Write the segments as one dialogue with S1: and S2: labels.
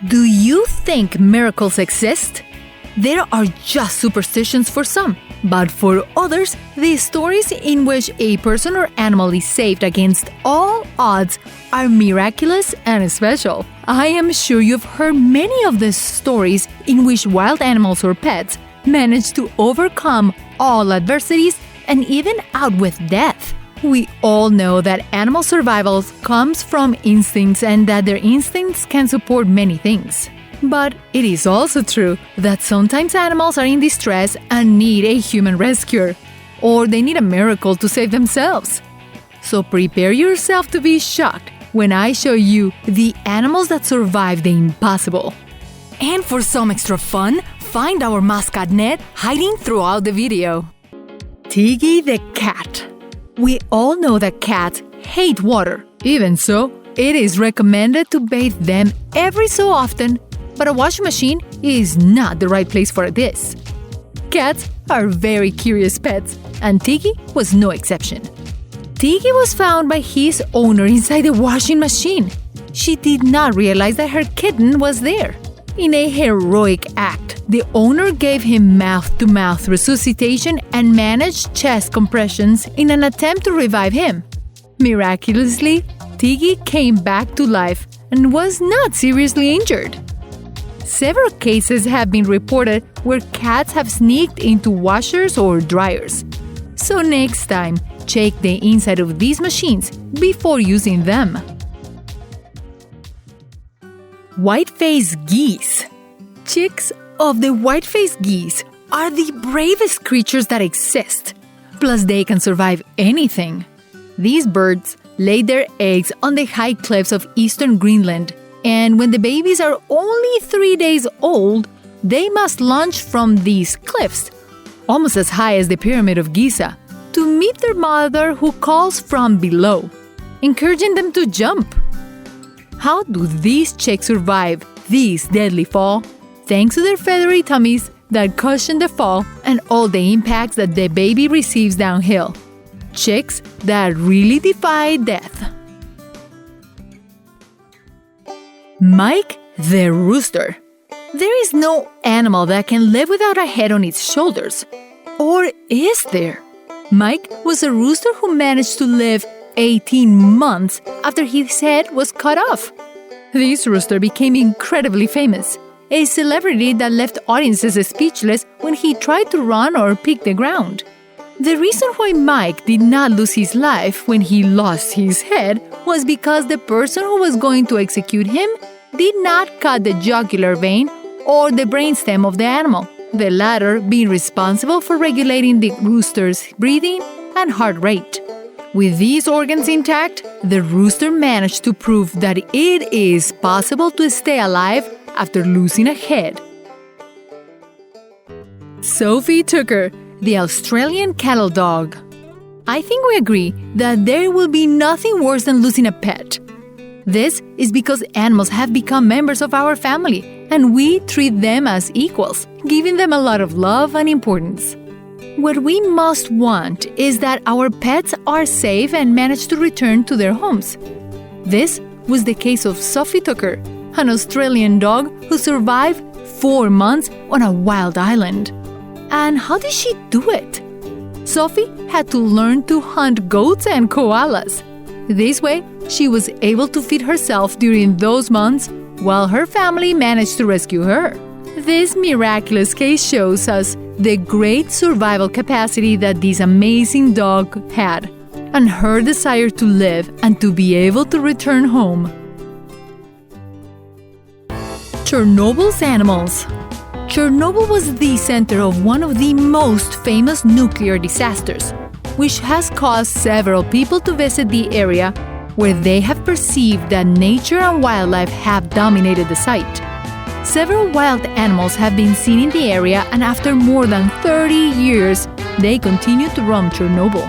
S1: Do you think miracles exist? There are just superstitions for some, but for others, the stories in which a person or animal is saved against all odds are miraculous and special. I am sure you've heard many of these stories in which wild animals or pets manage to overcome all adversities and even outwit death. We all know that animal survival comes from instincts and that their instincts can support many things. But it is also true that sometimes animals are in distress and need a human rescuer, or they need a miracle to save themselves. So prepare yourself to be shocked when I show you the animals that survive the impossible. And for some extra fun, find our mascot Ned hiding throughout the video. Tiggy the Cat. We all know that cats hate water. Even so, it is recommended to bathe them every so often, but a washing machine is not the right place for this. Cats are very curious pets, and Tiggy was no exception. Tiggy was found by his owner inside the washing machine. She did not realize that her kitten was there. In a heroic act, the owner gave him mouth-to-mouth resuscitation and managed chest compressions in an attempt to revive him. Miraculously, Tiggy came back to life and was not seriously injured. Several cases have been reported where cats have sneaked into washers or dryers. So next time, check the inside of these machines before using them. White-faced geese. Chicks of the white-faced geese are the bravest creatures that exist. Plus, they can survive anything. These birds lay their eggs on the high cliffs of eastern Greenland, and when the babies are only 3 days old, they must launch from these cliffs, almost as high as the Pyramid of Giza, to meet their mother who calls from below, encouraging them to jump. How do these chicks survive this deadly fall? Thanks to their feathery tummies that cushion the fall and all the impacts that the baby receives downhill. Chicks that really defy death. Mike the Rooster. There is no animal that can live without a head on its shoulders. Or is there? Mike was a rooster who managed to live 18 months after his head was cut off. This rooster became incredibly famous, a celebrity that left audiences speechless when he tried to run or pick the ground. The reason why Mike did not lose his life when he lost his head was because the person who was going to execute him did not cut the jugular vein or the brainstem of the animal, the latter being responsible for regulating the rooster's breathing and heart rate. With these organs intact, the rooster managed to prove that it is possible to stay alive after losing a head. Sophie Tucker, the Australian cattle dog. I think we agree that there will be nothing worse than losing a pet. This is because animals have become members of our family, and we treat them as equals, giving them a lot of love and importance. What we must want is that our pets are safe and manage to return to their homes. This was the case of Sophie Tucker, an Australian dog who survived 4 months on a wild island. And how did she do it? Sophie had to learn to hunt goats and koalas. This way, she was able to feed herself during those months while her family managed to rescue her. This miraculous case shows us the great survival capacity that this amazing dog had, and her desire to live and to be able to return home. Chernobyl's animals. Chernobyl was the center of one of the most famous nuclear disasters, which has caused several people to visit the area where they have perceived that nature and wildlife have dominated the site. Several wild animals have been seen in the area, and after more than 30 years, they continue to roam Chernobyl.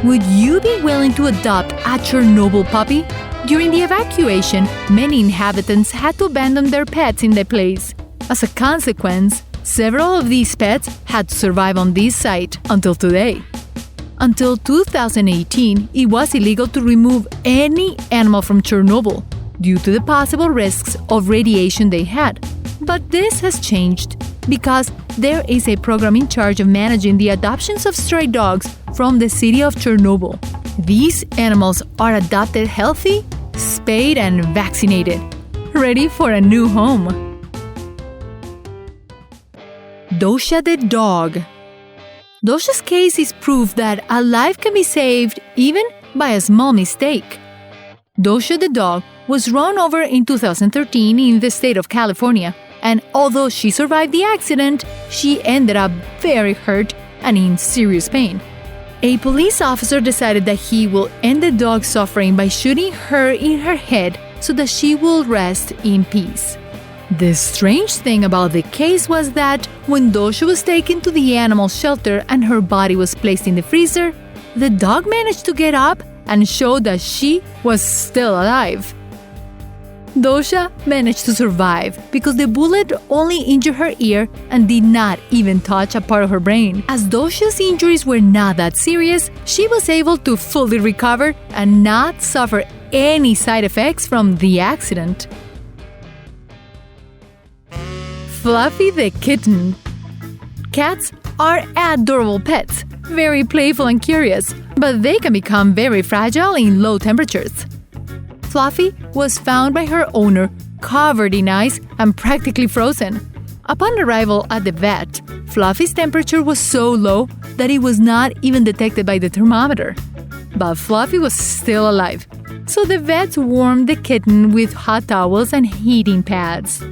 S1: Would you be willing to adopt a Chernobyl puppy? During the evacuation, many inhabitants had to abandon their pets in the place. As a consequence, several of these pets had to survive on this site until today. Until 2018, it was illegal to remove any animal from Chernobyl. due to the possible risks of radiation they had. But this has changed because there is a program in charge of managing the adoptions of stray dogs from the city of Chernobyl. These animals are adopted healthy, spayed, and vaccinated, ready for a new home. Dosha the Dog. Dosha's case is proof that a life can be saved even by a small mistake. Dosha the dog was run over in 2013 in the state of California, and although she survived the accident, she ended up very hurt and in serious pain. A police officer decided that he will end the dog's suffering by shooting her in her head so that she will rest in peace. The strange thing about the case was that when Dosha was taken to the animal shelter and her body was placed in the freezer, the dog managed to get up and show that she was still alive. Dosha managed to survive because the bullet only injured her ear and did not even touch a part of her brain. As Dosha's injuries were not that serious, she was able to fully recover and not suffer any side effects from the accident. Fluffy the Kitten. Cats are adorable pets, very playful and curious, but they can become very fragile in low temperatures. Fluffy was found by her owner covered in ice and practically frozen. Upon arrival at the vet, Fluffy's temperature was so low that it was not even detected by the thermometer. But Fluffy was still alive, so the vets warmed the kitten with hot towels and heating pads.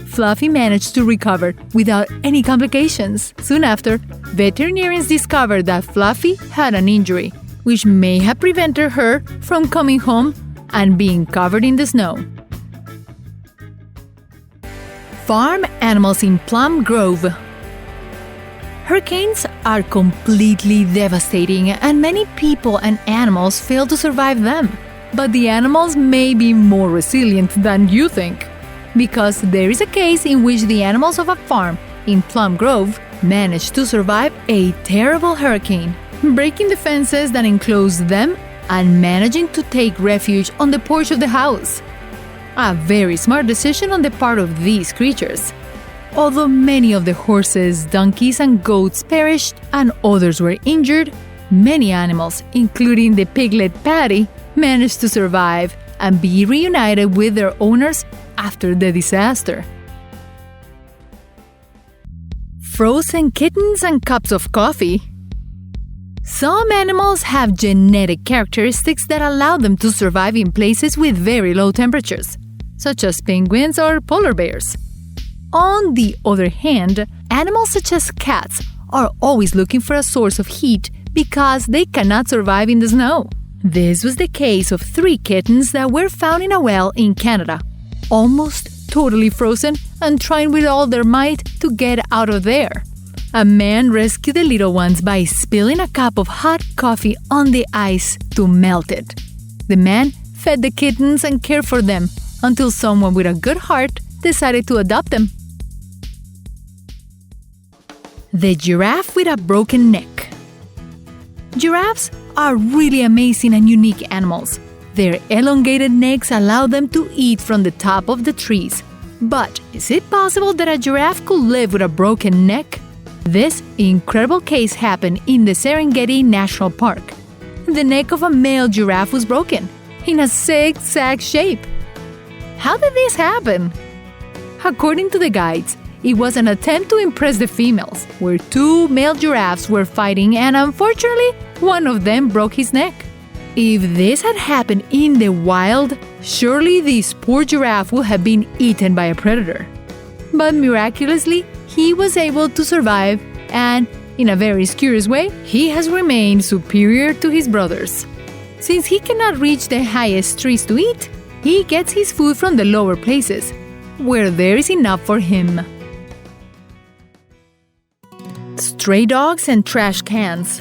S1: Fluffy managed to recover without any complications. Soon after, veterinarians discovered that Fluffy had an injury, which may have prevented her from coming home and being covered in the snow. Farm animals in Plum Grove. Hurricanes are completely devastating, and many people and animals fail to survive them. But the animals may be more resilient than you think, because there is a case in which the animals of a farm in Plum Grove managed to survive a terrible hurricane, breaking the fences that enclosed them and managing to take refuge on the porch of the house. A very smart decision on the part of these creatures. Although many of the horses, donkeys, and goats perished and others were injured, many animals, including the piglet Patty, managed to survive and be reunited with their owners after the disaster. Frozen kittens and cups of coffee. Some animals have genetic characteristics that allow them to survive in places with very low temperatures, such as penguins or polar bears. On the other hand, animals such as cats are always looking for a source of heat because they cannot survive in the snow. This was the case of 3 kittens that were found in a well in Canada, almost totally frozen and trying with all their might to get out of there. A man rescued the little ones by spilling a cup of hot coffee on the ice to melt it. The man fed the kittens and cared for them until someone with a good heart decided to adopt them. The giraffe with a broken neck. Giraffes are really amazing and unique animals. Their elongated necks allow them to eat from the top of the trees. But is it possible that a giraffe could live with a broken neck? This incredible case happened in the Serengeti National Park. The neck of a male giraffe was broken, in a zigzag shape. How did this happen? According to the guides, it was an attempt to impress the females, where 2 male giraffes were fighting and unfortunately, one of them broke his neck. If this had happened in the wild, surely this poor giraffe would have been eaten by a predator. But miraculously, he was able to survive and, in a very curious way, he has remained superior to his brothers. Since he cannot reach the highest trees to eat, he gets his food from the lower places, where there is enough for him. Stray dogs and trash cans.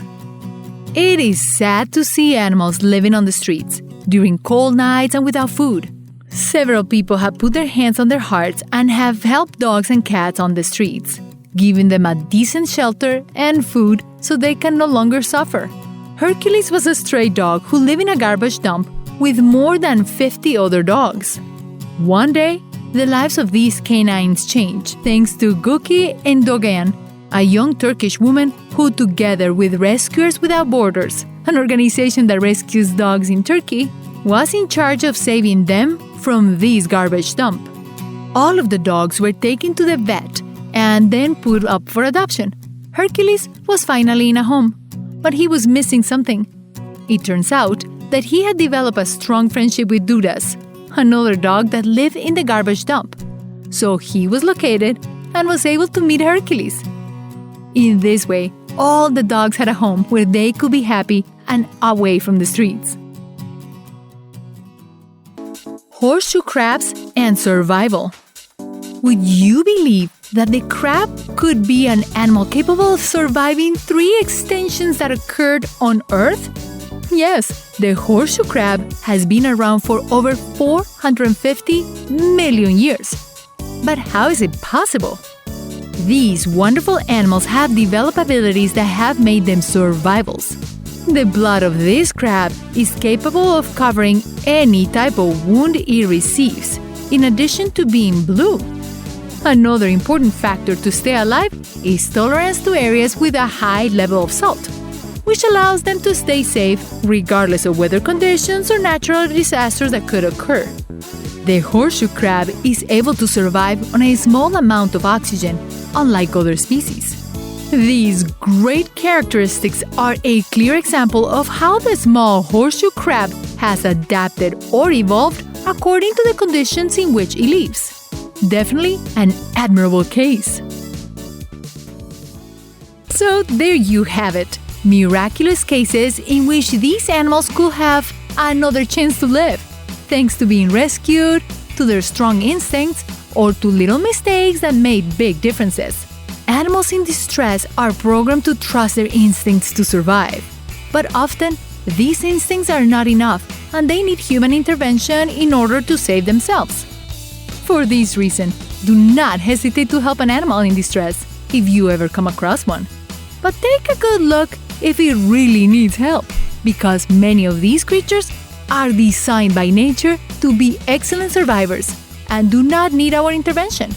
S1: It is sad to see animals living on the streets during cold nights and without food. Several people have put their hands on their hearts and have helped dogs and cats on the streets, giving them a decent shelter and food so they can no longer suffer. Hercules was a stray dog who lived in a garbage dump with more than 50 other dogs. One day, the lives of these canines changed thanks to Guki and Dogan, a young Turkish woman who, together with Rescuers Without Borders, an organization that rescues dogs in Turkey, was in charge of saving them from this garbage dump. All of the dogs were taken to the vet and then put up for adoption. Hercules was finally in a home, but he was missing something. It turns out that he had developed a strong friendship with Dudas, another dog that lived in the garbage dump. So he was located and was able to meet Hercules. In this way, all the dogs had a home where they could be happy and away from the streets. Horseshoe crabs and survival. Would you believe that the crab could be an animal capable of surviving 3 extinctions that occurred on Earth? Yes, the horseshoe crab has been around for over 450 million years. But how is it possible? These wonderful animals have developed abilities that have made them survivals. The blood of this crab is capable of covering any type of wound it receives, in addition to being blue. Another important factor to stay alive is tolerance to areas with a high level of salt, which allows them to stay safe regardless of weather conditions or natural disasters that could occur. The horseshoe crab is able to survive on a small amount of oxygen, unlike other species. These great characteristics are a clear example of how the small horseshoe crab has adapted or evolved according to the conditions in which it lives. Definitely an admirable case. So there you have it, miraculous cases in which these animals could have another chance to live, thanks to being rescued, to their strong instincts, or to little mistakes that made big differences. Animals in distress are programmed to trust their instincts to survive. But often, these instincts are not enough, and they need human intervention in order to save themselves. For this reason, do not hesitate to help an animal in distress if you ever come across one. But take a good look if it really needs help, because many of these creatures are designed by nature to be excellent survivors and do not need our intervention.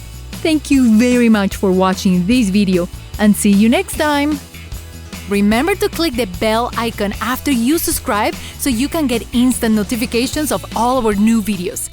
S1: Thank you very much for watching this video, and see you next time! Remember to click the bell icon after you subscribe so you can get instant notifications of all our new videos.